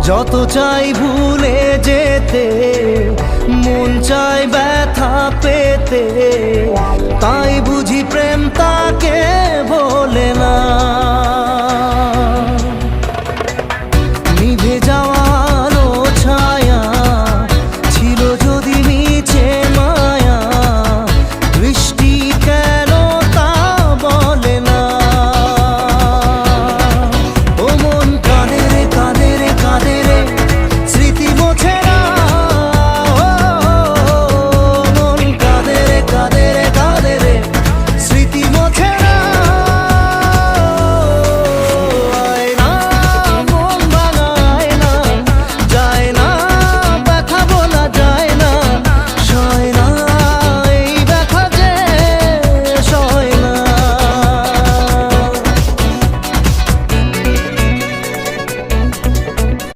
যত চাই ভুলে যেতে, মন চায় ব্যথা পেতে, তাই বুঝি প্রেম তাকে বলে না। নিভে যাওয়া